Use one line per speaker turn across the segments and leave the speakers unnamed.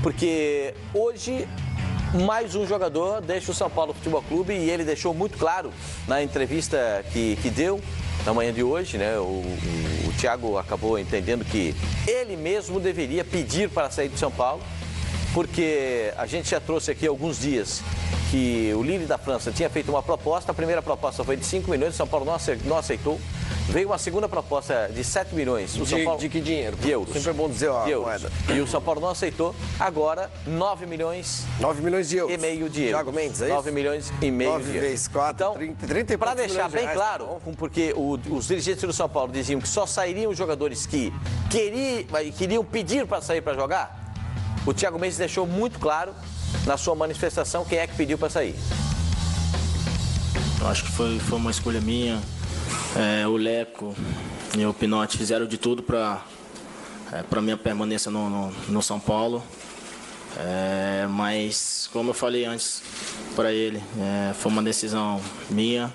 Porque hoje mais um jogador deixa o São Paulo Futebol Clube e ele deixou muito claro na entrevista que deu na manhã de hoje, né? O Thiago acabou entendendo que ele mesmo deveria pedir para sair do São Paulo, porque a gente já trouxe aqui há alguns dias que o Lille da França tinha feito uma proposta, a primeira proposta foi de 5 milhões, o São Paulo não aceitou. Veio uma segunda proposta de 7 milhões. O São Paulo,
de que dinheiro?
De euros.
Sempre é bom dizer a moeda.
E o São Paulo não aceitou. Agora, 9 milhões...
9 milhões de euros.
E meio de euros.
Thiago Mendes, é isso?
9 milhões e meio
9
de euros.
vezes 4,
então,
30 e
para deixar bem
reais,
claro,
tá
porque os dirigentes do São Paulo diziam que só sairiam os jogadores que queriam pedir para sair para jogar, o Thiago Mendes deixou muito claro na sua manifestação quem é que pediu para sair.
Eu acho que foi uma escolha minha. O Leco e o Pinotti fizeram de tudo para minha permanência no São Paulo. Mas, como eu falei antes para ele, foi uma decisão minha.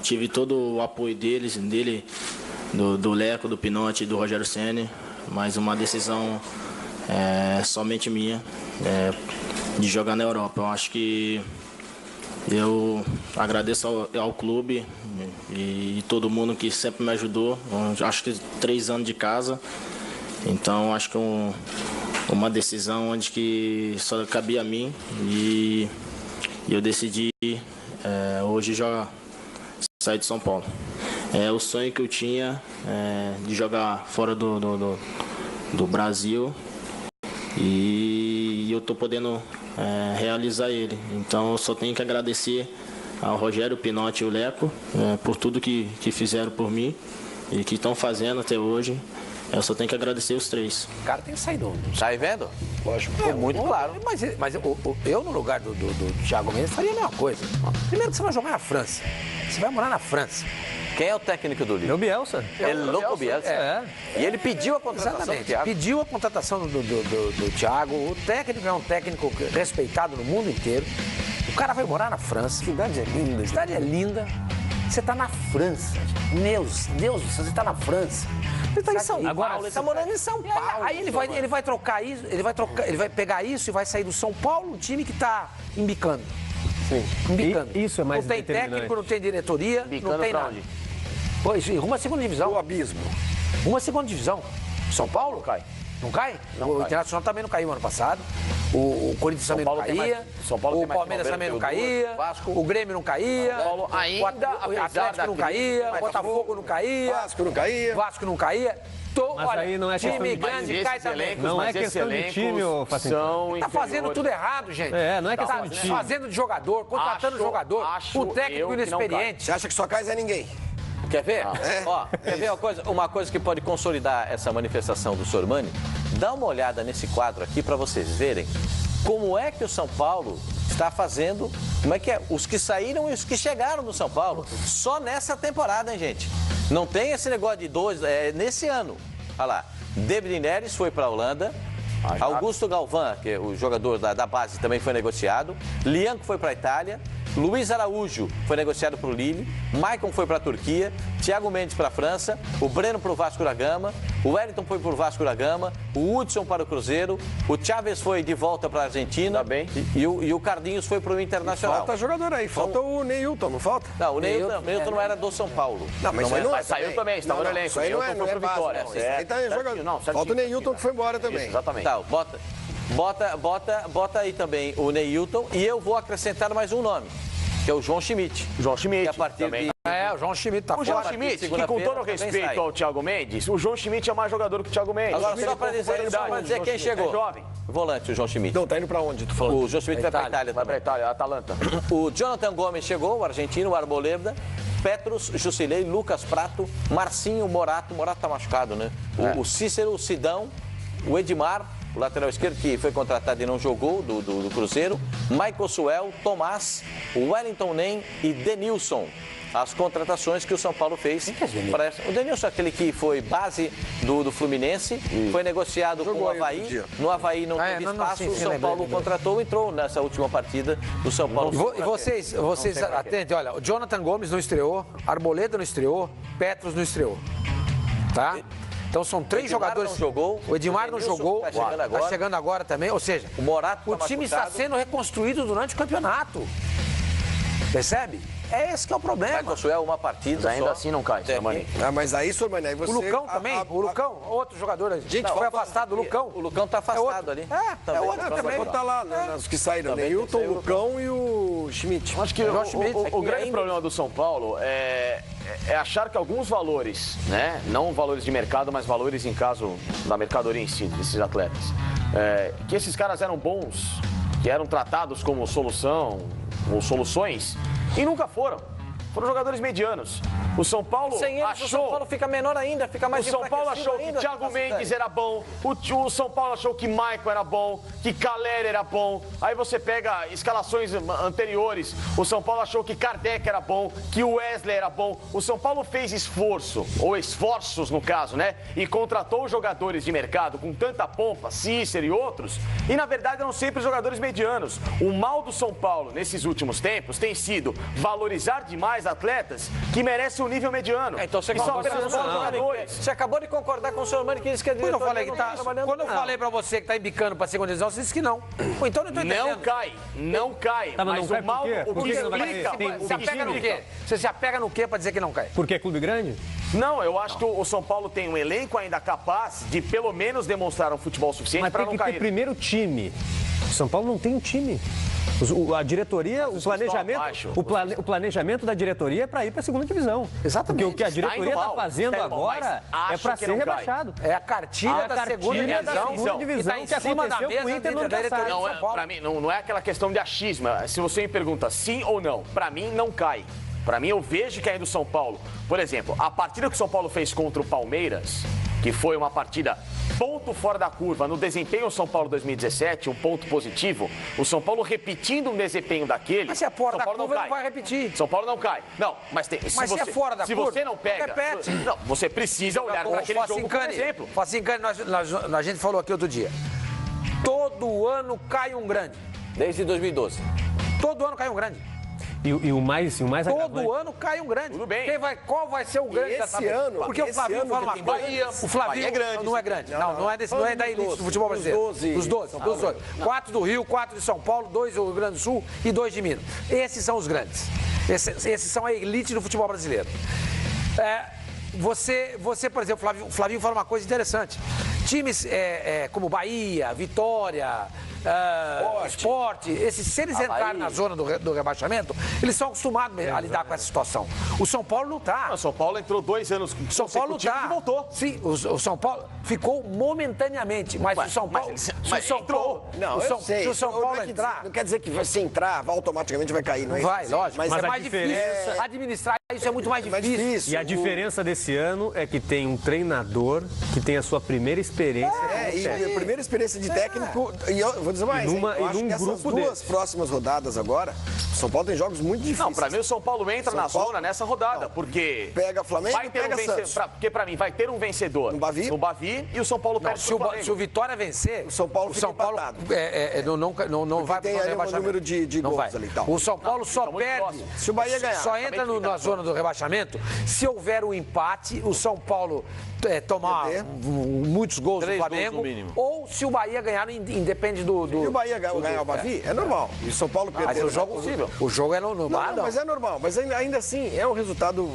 Tive todo o apoio dele, do Leco, do Pinotti e do Rogério Ceni, mas uma decisão somente minha de jogar na Europa. Eu acho que eu agradeço ao clube e todo mundo que sempre me ajudou. Acho que 3 anos de casa. Então, acho que uma decisão onde que só cabia a mim. E eu decidi hoje já sair de São Paulo. O sonho que eu tinha de jogar fora do Brasil. E eu estou podendo realizar ele. Então eu só tenho que agradecer ao Rogério, Pinotti e o Leco por tudo que fizeram por mim e que estão fazendo até hoje. Eu só tenho que agradecer os 3.
O cara tem que sair do...
Tá aí vendo?
Lógico. Ficou muito claro. Mas eu, no lugar do Thiago Mendes, faria a mesma coisa. Primeiro que você vai jogar na França. Você vai morar na França.
Quem é o técnico do Lille?
É o Bielsa.
Ele louco Bielsa. E ele pediu a contratação.
Exatamente.
Do Thiago.
Pediu a contratação do Thiago. O técnico é um técnico respeitado no mundo inteiro. O cara vai morar na França. A cidade é linda. A cidade é linda. Você está na França. Meu Deus, você está na França. Você está em São Paulo. Agora, você está morando em São Paulo. Aí ele vai trocar isso, ele vai pegar isso e vai sair do São Paulo, um time que está embicando.
Sim.
Embicando.
Isso é mais
Não tem técnico, não tem diretoria, não tem nada. Pois, uma segunda divisão.
O abismo.
Uma segunda divisão. São Paulo cai. Não cai? O Internacional também não caiu ano passado. O Corinthians também não caía. O Palmeiras também não caía. O Grêmio não caía. O Atlético não caía. O Botafogo não caía. Vasco não caía.
Mas aí não é questão
time
de
grande cai também.
Não é questão de time, ô Facinho.
Tá fazendo tudo errado, gente.
Não é questão de time.
Fazendo de jogador, contratando jogador. O técnico inexperiente.
Você acha que só cai Zé Ninguém?
Quer ver? Ó, quer ver uma coisa que pode consolidar essa manifestação do Sormani? Dá uma olhada nesse quadro aqui para vocês verem como é que o São Paulo está fazendo, como é que é, os que saíram e os que chegaram no São Paulo, só nessa temporada, hein, gente? Não tem esse negócio de 2, nesse ano. Olha lá, David Neres foi para a Holanda, Augusto Galvão, que é o jogador da base, também foi negociado, Lianco foi para a Itália, Luiz Araújo foi negociado para o Lille, Maicon foi para a Turquia, Thiago Mendes para a França, o Breno para o Vasco da Gama, o Wellington foi para o Vasco da Gama, o Hudson para o Cruzeiro, o Chaves foi de volta para a Argentina e o Carlinhos foi para o Internacional.
Falta jogador aí, falta o Neilton, não falta?
Não, o Neilton não era do São Paulo.
Não, mas isso aí não é.
Saiu também, estava no elenco.
Isso aí não é base, não. Isso aí tá jogando. Falta o Neilton que foi embora também.
Exatamente.
Tá, bota aí também o Neilton e eu vou acrescentar mais um nome, que é o João Schmidt.
João Schmidt.
Que a partir
também.
O João Schmidt tá
O João Schmidt, que com todo respeito ao Thiago Mendes, o João Schmidt é mais jogador que o Thiago Mendes.
Agora, só para dizer quem chegou.
Jovem.
Volante, o João Schmidt.
Não, tá indo pra onde, tu falando?
O João Schmidt vai pra Itália
Vai pra
também.
Itália, Atalanta.
O Jonathan Gomes chegou, o argentino, o Arboleda, Petrus, Jusilei, Lucas Prato, Marcinho, Morato tá machucado, né? O Cícero, o Sidão, o Edmar, o lateral esquerdo que foi contratado e não jogou, do Cruzeiro, Michael Suel, Tomás, o Wellington Nem e Denilson. As contratações que o São Paulo fez. O Denilson, aquele que foi base do Fluminense, foi negociado com o Avaí. No Avaí não teve espaço, o São Paulo contratou e entrou nessa última partida do São Paulo.
E vocês atentem, olha, o Jonathan Gomes não estreou, Arboleda não estreou, Petrus não estreou. Tá? Então são 3 jogadores.
Não jogou,
o Edmar não jogou.
Tá chegando
agora também. Ou seja,
o Morato
o time está sendo reconstruído durante o campeonato. Percebe? É esse que é o problema.
Vai construir uma partida.
Mas ainda assim não cai, Sormani.
Mas aí, Sormani, aí você...
O Lucão também, o Lucão, outro jogador. Gente, foi afastado, o Lucão.
O Lucão tá afastado ali.
É outro também. Tá lá, os que saíram, né? Hilton, o Lucão e o Schmidt.
Acho que o grande problema do São Paulo é achar que alguns valores, né? Não valores de mercado, mas valores em caso da mercadoria em si, desses atletas. Que esses caras eram bons, que eram tratados como solução ou soluções, e nunca foram. Foram jogadores medianos. O São Paulo
Sem eles,
achou...
o São Paulo fica menor ainda, fica mais
O São Paulo achou que Thiago Mendes era bom, o São Paulo achou que Maicon era bom, que Calera era bom. Aí você pega escalações anteriores, o São Paulo achou que Kardec era bom, que o Wesley era bom. O São Paulo fez esforço, ou esforços no caso, né? E contratou jogadores de mercado com tanta pompa, Cícero e outros, e na verdade eram sempre jogadores medianos. O mal do São Paulo nesses últimos tempos tem sido valorizar demais atletas que merecem um nível mediano.
Então você Você acabou de concordar com o senhor Mani que disse que é diretor.
Quando eu falei pra você que tá embicando pra segunda divisão, você disse que não. Pô, então não tô entendendo.
Não cai.
Tá, mas
o mal, o que explica...
Você se apega no quê? Você se apega no quê pra dizer que não cai?
Porque é clube grande?
Não, eu acho que o São Paulo tem um elenco ainda capaz de pelo menos demonstrar um futebol suficiente para não cair.
Mas tem que ter primeiro time. O São Paulo não tem um time. A diretoria, o planejamento da diretoria é para ir para a segunda divisão.
Exatamente.
Porque o que a diretoria está fazendo agora é para ser rebaixado.
É a cartilha da segunda divisão.
Que aconteceu com o Inter no ano passado.
Para mim, não é aquela questão de achismo. Se você me pergunta sim ou não, para mim não cai. Para mim, eu vejo que ainda o São Paulo... Por exemplo, a partida que o São Paulo fez contra o Palmeiras, que foi uma partida ponto fora da curva no desempenho do São Paulo 2017, um ponto positivo, o São Paulo repetindo um desempenho daquele...
Mas se é fora da curva, não vai repetir.
São Paulo não cai. Não, mas tem...
Mas se é fora da curva...
Se você não pega...
Repete.
Não, você precisa olhar para aquele jogo, por exemplo.
Facincani, a gente falou aqui outro dia. Todo ano cai um grande.
Desde 2012.
Todo ano cai um grande.
E o mais
todo ano cai um grande.
Tudo bem.
Qual vai ser o grande
dessa vez? Ano,
porque o Flavinho fala uma coisa. O Flavinho
é grande.
Não é grande. Não é da elite do futebol brasileiro. Dos 12. 4 do Rio, 4 de São Paulo, 2 do Rio Grande do Sul e 2 de Minas. Esses são os grandes. Esses são a elite do futebol brasileiro. Você, por exemplo, o Flavinho fala uma coisa interessante. Times como Bahia, Vitória, Sport, se eles entrarem na zona do rebaixamento, eles são acostumados a lidar com essa situação. O São Paulo não está.
O São Paulo entrou 2 anos
São Paulo está.
E voltou.
Sim, o São Paulo ficou momentaneamente, mas o São Paulo... Se o São Paulo entrar...
Não quer dizer que se entrar, automaticamente vai cair, não é?
Vai, lógico.
Mas
é mais difícil. Administrar isso é muito mais difícil.
E a diferença desse ano é que tem um treinador que tem a sua primeira experiência.
E a primeira experiência de técnico, e eu vou dizer mais, eu acho que essas duas próximas rodadas agora, o São Paulo tem jogos muito difíceis.
Não, pra mim o São Paulo entra na zona nessa rodada, porque...
Pega Flamengo e pega Santos.
Porque pra mim vai ter um vencedor no Bavi e o São Paulo perde
pro Flamengo. Se o Vitória vencer,
o São Paulo fica empatado.
Não vai
tem ali um número de gols ali.
O São Paulo só perde,
se o Bahia ganhar.
Só entra na zona do rebaixamento se houver um empate, o São Paulo tomar muitos gols do Flamengo, ou se o Bahia ganhar, independe do...
Se o Bahia ganhar o Bavi, é normal. E o São Paulo perder...
Mas o jogo é normal.
Não, mas é normal. Mas ainda assim, é um resultado...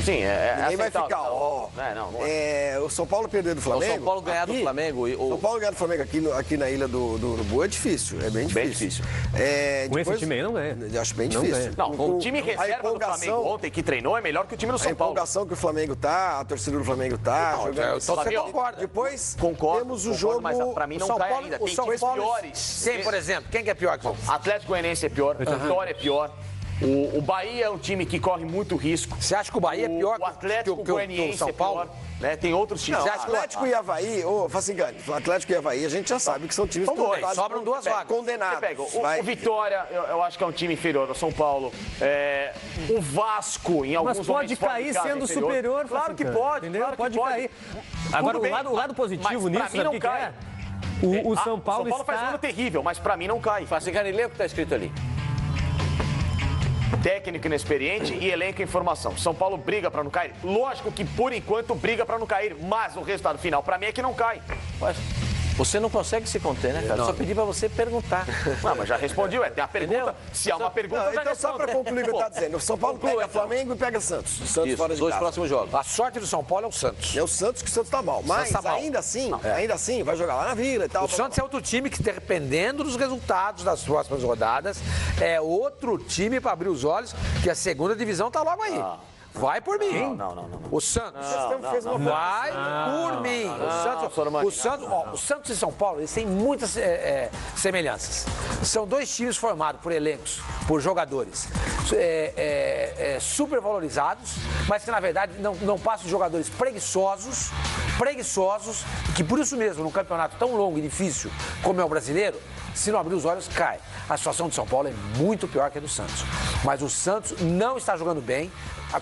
Sim,
ninguém vai ficar, o São Paulo perder do Flamengo...
O São Paulo ganhar do Flamengo...
O São Paulo ganhar do Flamengo aqui na Ilha do Urubu é difícil, é bem difícil.
Com esse time aí não ganha.
Acho bem difícil.
Não, o time reserva do Flamengo ontem que treinou é melhor que o time do São Paulo.
A empolgação que o Flamengo tá, a torcida do Flamengo tá...
Você concorda.
Depois
temos o jogo... Mas pra mim não cai ainda, tem times piores.
Quem, por exemplo? Quem que é pior que o
Atlético Goianiense é pior, Vitória é pior. O Bahia é um time que corre muito risco.
Você acha que o Bahia é pior
o Atlético Goianiense
São Paulo?
É pior, né? Tem outros times.
Não, Atlético e Havaí, Facincani, Atlético e Havaí, a gente já sabe que são times
que sobram 2 vagas.
Condenados.
O Vitória, eu acho que é um time inferior ao São Paulo. O Vasco, em alguns momentos...
Mas pode cair sendo superior,
claro que pode,
entendeu? Pode cair. Agora, o lado positivo nisso,
sabe o que é?
O São Paulo
faz um ano terrível, mas pra mim não cai.
Facincani, lê o que tá escrito ali.
técnico inexperiente e elenco em formação. São Paulo briga para não cair? Lógico que, por enquanto, briga para não cair, mas o resultado final, para mim, é que não cai.
Mas você não consegue se conter, né, cara? Só pedi pra você perguntar.
Mas já respondi, tem a pergunta. Entendeu? Se há uma pergunta,
não,
já
então,
respondo.
só pra concluir o que eu tava dizendo, o São Paulo pega Flamengo e pega Santos. Santos
Isso,
fora de
dois
casa.
próximos jogos.
A sorte do São Paulo é o Santos.
É o Santos que o Santos tá mal. Mas
tá mal.
ainda assim, vai jogar lá na Vila e tal.
O Santos é outro time que, dependendo dos resultados das próximas rodadas, é outro time para abrir os olhos, que a segunda divisão tá logo aí. Vai por mim.
Não.
O Santos.
Vai
por mim. O Santos e São Paulo, eles têm muitas semelhanças. São dois times formados por elencos, por jogadores super valorizados, mas que na verdade não passam de jogadores preguiçosos, que por isso mesmo, num campeonato tão longo e difícil como é o brasileiro, se não abrir os olhos, cai. A situação de São Paulo é muito pior que a do Santos. Mas o Santos não está jogando bem,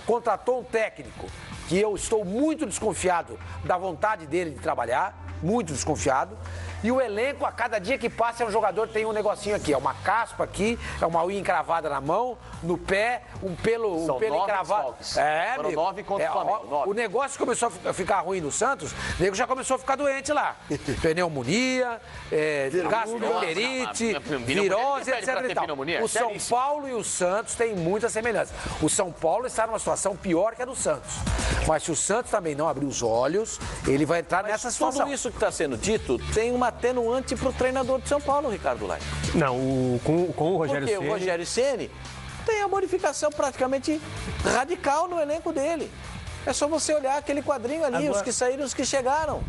contratou um técnico que eu estou muito desconfiado da vontade dele de trabalhar, muito desconfiado. E o elenco, a cada dia que passa, é um jogador que tem um negocinho aqui. É uma caspa aqui, é uma unha encravada na mão, no pé, um pelo encravado.
Foram 9 contra o Flamengo. 9.
O negócio começou a ficar ruim no Santos, o nego já começou a ficar doente lá. Pneumonia, gastroenterite, virose, etc. E tal. O São Paulo e o Santos têm muita semelhança. O São Paulo está numa situação pior que a do Santos. Mas se o Santos também não abrir os olhos, ele vai entrar nessa situação.
Tudo isso que está sendo dito tem uma atenuante para o treinador de São Paulo, Ricardo Lai.
Não, com o Rogério Ceni.
Porque o Rogério Ceni tem a modificação praticamente radical no elenco dele. É só você olhar aquele quadrinho ali, os que saíram e os que chegaram.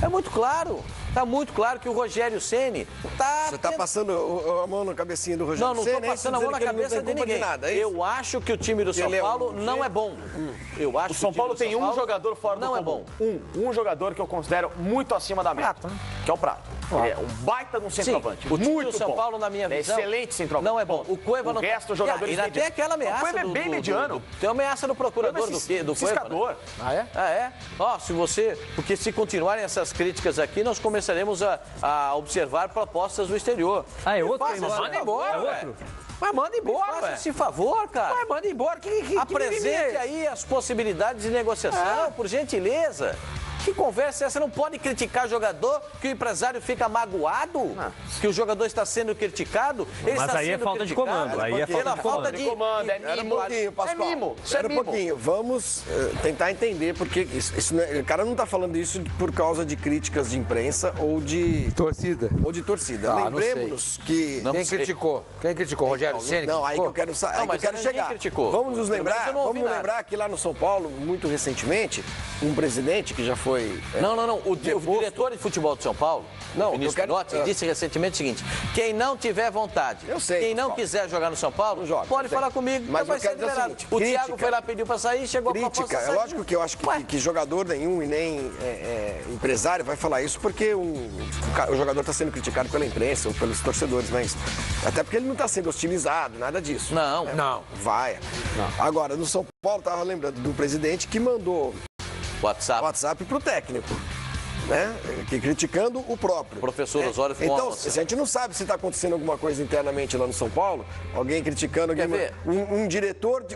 É muito claro. Está muito claro que o Rogério Ceni está...
Você está passando a mão na cabecinha do Rogério Ceni?
Não estou passando a mão na cabeça de ninguém. Eu acho que o time do São Paulo não é bom. Eu acho
o São Paulo tem um jogador fora do comum.
Não é bom.
Um jogador que eu considero muito acima da média. Que é o Prato. Ele é um baita de um centroavante.
O time do São Paulo, na minha visão,
excelente centroavante.
Não é bom. O Cueva não...
O resto dos jogadores...
Ainda tem aquela ameaça.
O Cueva é bem mediano.
Tem uma ameaça do procurador do Cueva.
Ah, é?
Ah, é? Ó, se você... Porque se continuarem essas críticas aqui, nós começaremos a observar propostas do exterior.
Ah, é outro?
Manda embora,
é outro?
Mas manda embora,
Faça esse favor, cara.
Mas manda embora.
Apresente aí as possibilidades de negociação, por gentileza. Que conversa é essa? Você não pode criticar jogador, que o empresário fica magoado, que o jogador está sendo criticado. Ele
Mas
está
aí é
sendo
falta de comando. Aí é falta de
comando.
É mimo.
É mimo. Espera um pouquinho. Vamos tentar entender, porque o cara não está falando isso por causa de críticas de imprensa ou de...
Torcida.
Lembremos que...
Quem criticou? Quem criticou? Rogério Ceni?
Não, aí que eu quero chegar.
Criticou.
Vamos nos lembrar que lá no São Paulo, muito recentemente, um presidente que já foi...
Não. O diretor de futebol de São Paulo, Vinícius Pinotti, disse recentemente o seguinte: quem não tiver vontade, quem não quiser jogar no São Paulo, pode falar comigo,
mas
vai ser liberado. O Thiago foi lá, pediu para sair, chegou a proposta.
É lógico que eu acho que jogador nenhum e nem empresário vai falar isso porque o jogador está sendo criticado pela imprensa ou pelos torcedores, mas até porque ele não está sendo hostilizado, nada disso.
Não.
Vai. Agora, no São Paulo, estava lembrando do presidente que mandou WhatsApp pro técnico, né? Criticando o próprio.
O professor Osório ficou
Então, se a gente não sabe se está acontecendo alguma coisa internamente lá no São Paulo, alguém criticando um diretor de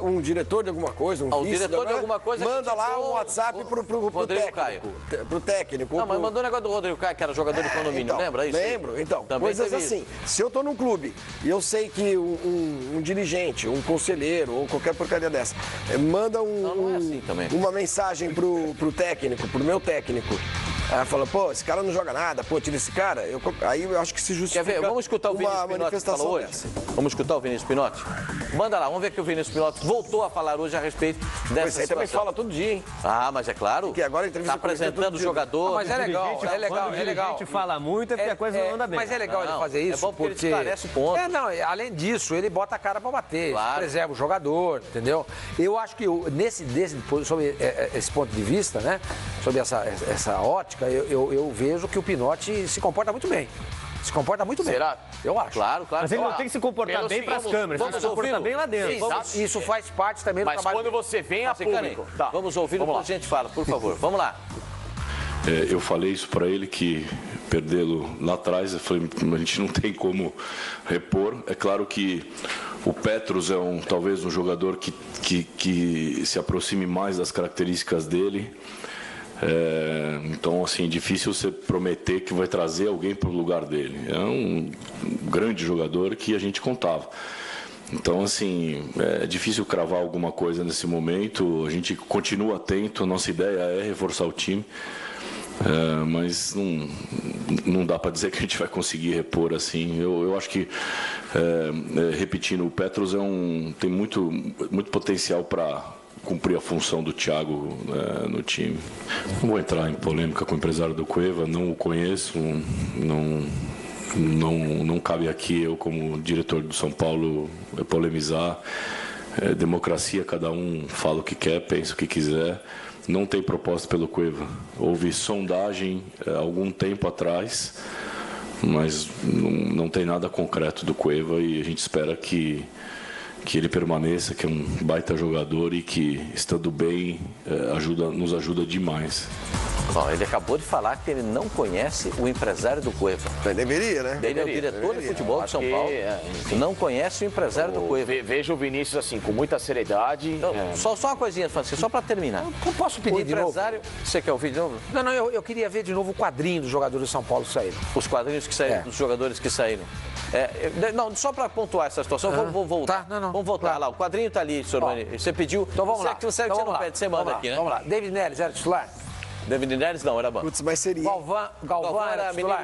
alguma coisa,
o diretor de alguma coisa
manda lá um WhatsApp pro técnico.
Não, mas mandou um negócio do Rodrigo Caio, que era jogador de condomínio,
então,
lembra isso?
Lembro. Então,
também
coisas assim. Se eu tô num clube e eu sei que um dirigente, um conselheiro ou qualquer porcaria dessa, manda uma mensagem pro técnico, pro meu técnico, aí fala, pô, esse cara não joga nada, pô, tira esse cara. Aí eu acho que se justifica.
Quer ver? Vamos escutar o Vinícius Pinotti que falou hoje? Vamos escutar o Vinícius Pinotti? Manda lá, vamos ver que o Vinícius Pinotti voltou a falar hoje a respeito dessa situação.
Também fala todo dia, hein?
Ah, mas é claro.
Porque agora
está apresentando o jogador.
Mas é legal.
Quando o dirigente fala muito é porque a coisa não anda bem.
Mas é legal ele fazer isso.
É bom porque ele esclarece o ponto.
Além disso, ele bota a cara para bater.
Claro.
Preserva o jogador, entendeu? Eu acho que sobre esse ponto de vista, né? Sobre essa ótica, eu vejo que o Pinotti se comporta muito bem. Se comporta muito bem.
Será?
Eu acho.
Claro.
Mas ele não tem que se comportar bem para as câmeras, tem que se comportar bem lá dentro.
Isso faz parte também do trabalho.
Mas quando você vem a público...
Vamos ouvir o que a gente fala, por favor. Vamos lá.
Eu falei isso para ele, que perdê-lo lá atrás, eu falei, a gente não tem como repor. É claro que o Petros é talvez um jogador que se aproxime mais das características dele. Então, assim, difícil você prometer que vai trazer alguém para o lugar dele. É um grande jogador que a gente contava. Então, assim, é difícil cravar alguma coisa nesse momento. A gente continua atento, a nossa ideia é reforçar o time. Mas não dá para dizer que a gente vai conseguir repor assim. Eu acho que, repetindo, o Petros tem muito potencial para cumprir a função do Thiago no time. Não vou entrar em polêmica com o empresário do Cueva, não o conheço, não cabe aqui eu, como diretor do São Paulo, polemizar. Democracia, cada um fala o que quer, pensa o que quiser. Não tem proposta pelo Cueva. Houve sondagem há algum tempo atrás, mas não tem nada concreto do Cueva e a gente espera que ele permaneça, que é um baita jogador e que, estando bem, nos ajuda demais.
Bom, ele acabou de falar que ele não conhece o empresário do Cueva.
Deveria, né?
Ele é o diretor de futebol de São Paulo. Não conhece o empresário do Cueva.
Veja o Vinícius assim, com muita seriedade.
Então, só uma coisinha, Francisco, só para terminar.
Eu posso pedir de novo?
Você quer ouvir de novo?
Não, eu queria ver de novo o quadrinho dos jogadores do São Paulo que saíram.
Os quadrinhos que saíram, dos jogadores que saíram. Não, só para pontuar essa situação, vou voltar.
Tá, não.
Vamos voltar lá. O quadrinho está ali, senhor Mani. Você pediu.
Então vamos lá.
Você não pede, você manda aqui, né?
Vamos lá. David Neres era titular?
David Neres não, era bom.
Putz, mas seria.
Galvão era titular?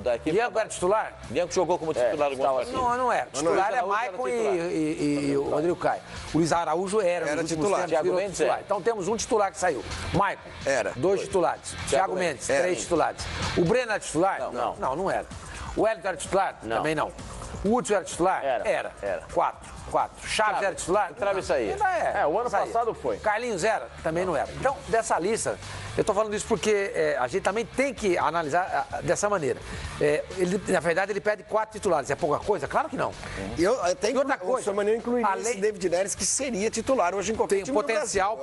Da equipe.
Diego era titular?
Diego jogou como titular algumas partidas.
Não era. Titular é Maicon e o Rodrigo Caio. O Luiz Araújo era
titular.
Thiago Mendes titular. Então temos um titular que saiu. Maicon.
Era.
2 titulares. Thiago Mendes, 3 titulares. O Breno era titular? Não era. O Wellington era titular? Também não. O Hudson era titular? Era. 4. Chaves era titular?
Entrava isso aí. O ano passado foi.
Carlinhos era? Também não era. Então, dessa lista, eu estou falando isso porque a gente também tem que analisar dessa maneira. Na verdade, ele pede 4 titulares. É pouca coisa? Claro que não.
E outra coisa, o senhor Maninho incluiria esse David Neres, que seria titular hoje em qualquer time
potencial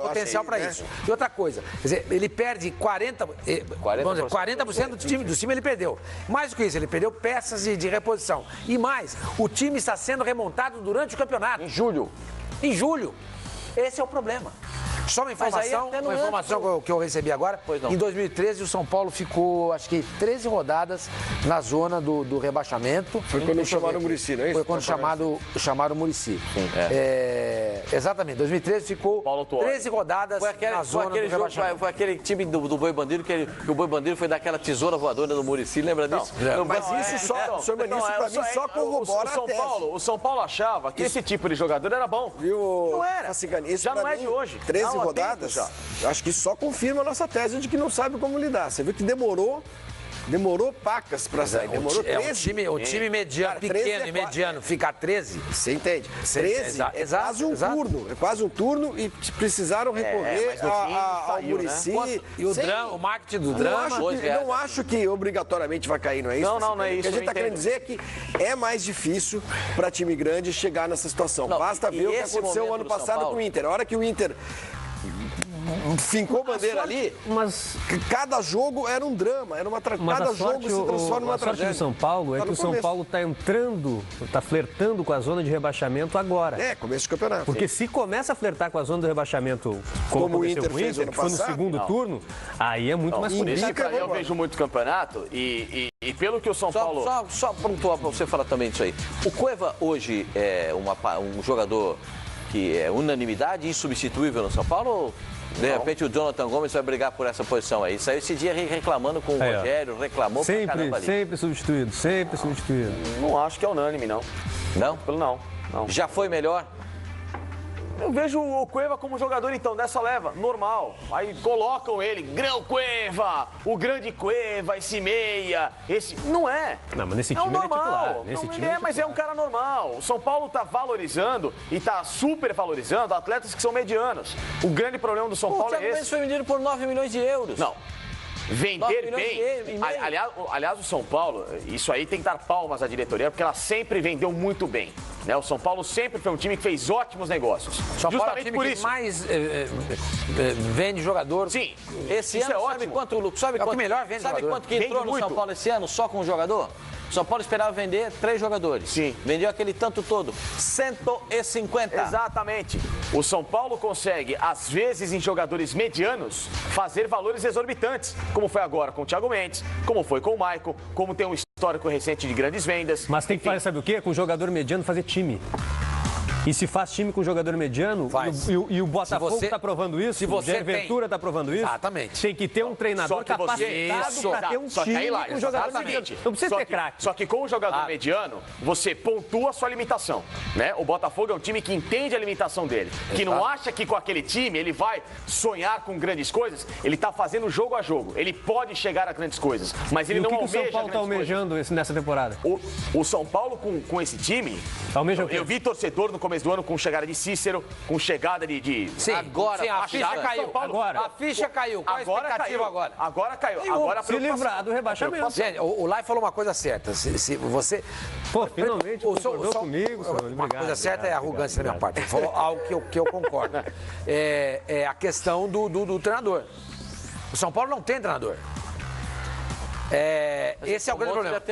para isso. E outra coisa, quer dizer, ele perde 40% do time ele perdeu. Mais do que isso, ele perdeu peças de reposição. E mais, o time está sendo remontado durante o campeonato. Em julho. Esse é o problema. Só uma informação, que eu recebi agora. Em 2013, o São Paulo ficou, acho que, 13 rodadas na zona do rebaixamento.
Foi quando chamaram o Muricy, não é isso?
Foi quando chamaram o Muricy. Exatamente. 2013 ficou 13 rodadas na zona do rebaixamento.
Foi aquele time do Boi Bandido que o Boi Bandido foi daquela tesoura voadora do Muricy, lembra disso?
Mas isso senhor Manício, pra mim, só corrobora a tese.
O São Paulo achava que esse tipo de jogador era bom.
Não
era. Já não é de hoje.
13 rodadas, acho que isso só confirma a nossa tese de que não sabe como lidar. Você viu que demorou pacas para sair. Demorou 13.
O time mediano, pequeno e mediano, fica 13.
Você entende? 13 é quase um turno. É quase um turno e precisaram recorrer ao Muricy.
Né? E o marketing do drama.
Não acho que obrigatoriamente vai cair, não é isso?
Não é isso.
O que a gente está querendo dizer é que é mais difícil para time grande chegar nessa situação. Basta ver o que aconteceu ano passado com o Inter. A hora que o Inter fincou bandeira ali,
mas
cada jogo era um drama, cada jogo se transforma numa tragédia.
A sorte do São Paulo é que o São Paulo está flertando com a zona de rebaixamento agora.
Começo do campeonato.
Porque se começa a flertar com a zona do rebaixamento, como o Inter fez ano passado, que foi no segundo turno, aí é muito mais
político. Eu vejo muito campeonato e pelo que o São Paulo...
Só pontuar para você falar também disso aí. O Cueva hoje é um jogador que é unanimidade, insubstituível no São Paulo ou... De repente o Jonathan Gomes vai brigar por essa posição aí. Saiu esse dia reclamando com o Rogério, reclamou pra caramba ali.
Sempre substituído.
Não acho que é unânime, não.
Não?
Não.
Já foi melhor?
Eu vejo o Cueva como jogador, então, dessa leva, normal. Aí colocam ele, Grão Cueva, o grande Cueva, esse meia, esse... Não é.
Não, mas nesse time ele é titular.
Mas é um cara normal. O São Paulo tá valorizando e tá super valorizando atletas que são medianos. O grande problema do São Paulo é esse.
O Thiago Mendes foi vendido por 9 milhões de euros.
Não. vender bem. Aliás, o São Paulo, isso aí tem que dar palmas à diretoria, porque ela sempre vendeu muito bem. Né? O São Paulo sempre foi um time que fez ótimos negócios.
São Paulo é o time que mais vende jogador.
Sim, esse ano, sabe quanto, Lucas? Sabe quanto melhor vende jogador? Sabe quanto que entrou no São Paulo esse ano só com um jogador? O São Paulo esperava vender 3 jogadores.
Sim.
Vendeu aquele tanto todo. 150.
Exatamente. O São Paulo consegue, às vezes, em jogadores medianos, fazer valores exorbitantes. Como foi agora com o Thiago Mendes, como foi com o Maicon, como tem um histórico recente de grandes vendas.
Mas tem que fazer, sabe o quê? Com o jogador mediano fazer time. E se faz time com jogador mediano, e o Botafogo está provando isso, o Jair Ventura está provando isso.
Exatamente.
Tem que ter um treinador capacitado para ter um time com jogador mediano. Não precisa ter craque.
Só que com o jogador mediano, você pontua a sua limitação. Né? O Botafogo é um time que entende a limitação dele. Que não acha que com aquele time ele vai sonhar com grandes coisas. Ele está fazendo jogo a jogo. Ele pode chegar a grandes coisas, mas ele não almeja.
O que o São Paulo está almejando nessa temporada?
O São Paulo com esse time...
Almeja o quê?
Eu vi torcedor no começo do ano com chegada de Cícero, com chegada de...
Sim, a ficha caiu.
Agora.
A ficha caiu. Qual a expectativa agora?
Agora caiu. Agora
se livrar do rebaixamento.
Gente, o Lai falou uma coisa certa. Se você...
Pô, finalmente concordou comigo, senhor.
Uma coisa certa é arrogância da minha parte. Ele falou algo que eu concordo. É a questão do treinador. O São Paulo não tem treinador. Esse é o grande problema.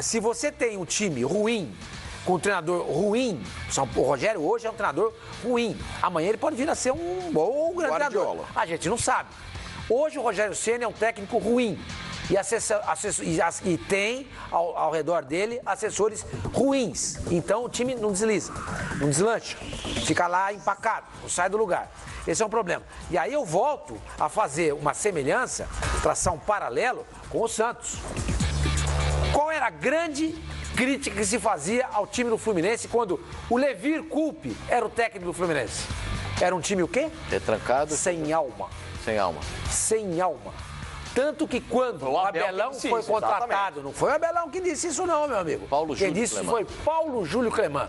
Se você tem um time ruim, com um treinador ruim, o Rogério hoje é um treinador ruim. Amanhã ele pode vir a ser um bom ou um grande treinador. A gente não sabe. Hoje o Rogério Ceni é um técnico ruim. E tem ao redor dele assessores ruins. Então o time não desliza, não deslancha, fica lá empacado, não sai do lugar. Esse é um problema. E aí eu volto a fazer uma semelhança, traçar um paralelo com o Santos. Qual era a grande crítica que se fazia ao time do Fluminense quando o Levir Coupe era o técnico do Fluminense? Era um time o quê?
Retrancado.
Sem alma.
Sem alma.
Sem alma. Tanto que quando o Abelão foi contratado, não foi o Abelão que disse isso não, meu amigo. Quem disse isso foi Paulo Júlio Cleman,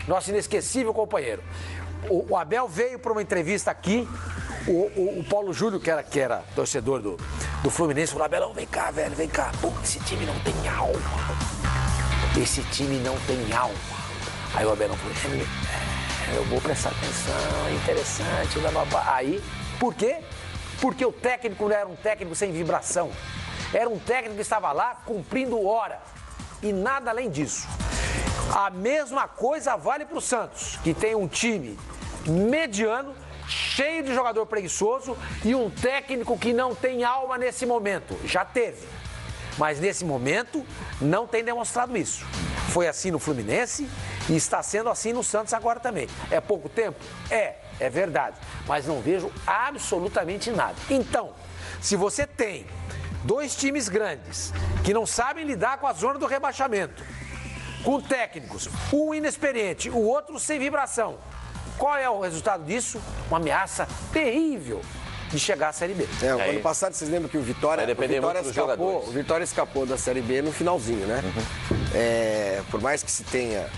nosso inesquecível companheiro. O Abel veio para uma entrevista aqui, o Paulo Júlio, que era torcedor do Fluminense, falou: Abelão, vem cá, velho, vem cá. Pô, esse time não tem alma. Esse time não tem alma. Aí o Abelão falou: eu vou prestar atenção, é interessante. Aí, por quê? Porque o técnico não era um técnico sem vibração. Era um técnico que estava lá cumprindo hora. E nada além disso. A mesma coisa vale para o Santos, que tem um time mediano, cheio de jogador preguiçoso e um técnico que não tem alma nesse momento. Já teve. Mas nesse momento não tem demonstrado isso. Foi assim no Fluminense e está sendo assim no Santos agora também. É pouco tempo? É verdade. Mas não vejo absolutamente nada. Então, se você tem 2 times grandes que não sabem lidar com a zona do rebaixamento, com técnicos, um inexperiente, o outro sem vibração, qual é o resultado disso? Uma ameaça terrível de chegar à Série B.
Ano passado, vocês lembram que o Vitória escapou da Série B no finalzinho, né? Por mais que se tenha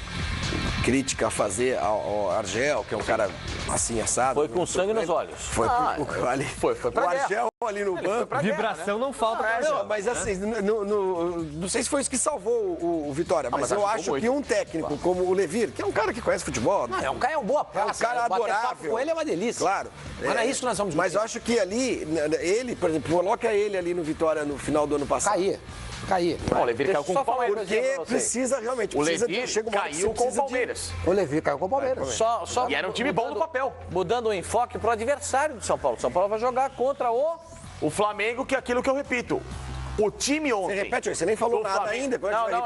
crítica a fazer ao Argel, que é um cara assim, assado.
Foi com sangue nos olhos.
Foi pra o Argel ali no banco.
Vibração não falta pra Argel.
Mas assim, não sei se foi isso que salvou o Vitória, mas eu acho que um técnico como o Levir, que é um cara que conhece futebol.
Não, é um cara boa praça.
É um cara adorável.
Com ele é uma delícia.
Claro.
Mas não é isso que nós vamos
discutir. Mas eu acho que ali, ele, por exemplo, coloca ele ali no Vitória no final do ano passado.
Caía.
O Levir caiu com o Palmeiras.
Porque precisa realmente.
O Levir caiu com o Palmeiras.
O Levir caiu com o Palmeiras.
E era um time bom no papel.
Mudando o enfoque para o adversário do São Paulo. O São Paulo vai jogar contra o
Flamengo, que é aquilo que eu repito. O time ontem...
Você repete, você nem falou nada ainda.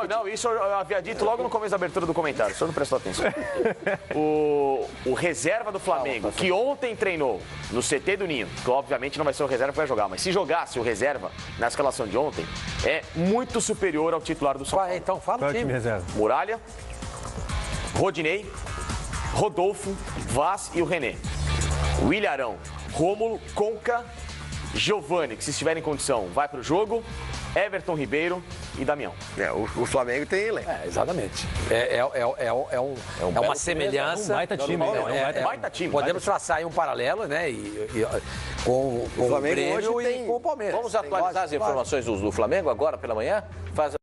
Não, isso eu havia dito logo no começo da abertura do comentário. O senhor não prestou atenção. O reserva do Flamengo, que ontem treinou no CT do Ninho, que obviamente não vai ser o reserva que vai jogar, mas se jogasse o reserva na escalação de ontem, é muito superior ao titular do São Paulo.
Então fala o time.
Reserva.
Muralha, Rodinei, Rodolfo, Vaz e o René. O Ilharão, Rômulo, Conca, Giovani, que se estiver em condição vai para o jogo, Everton Ribeiro e Damião.
O Flamengo tem elenco.
Exatamente. É uma semelhança.
É um baita time.
Baita time.
Podemos traçar aí um paralelo, né? Com o Flamengo Grêmio
hoje
e com o Palmeiras.
Vamos atualizar as informações do Flamengo agora pela manhã?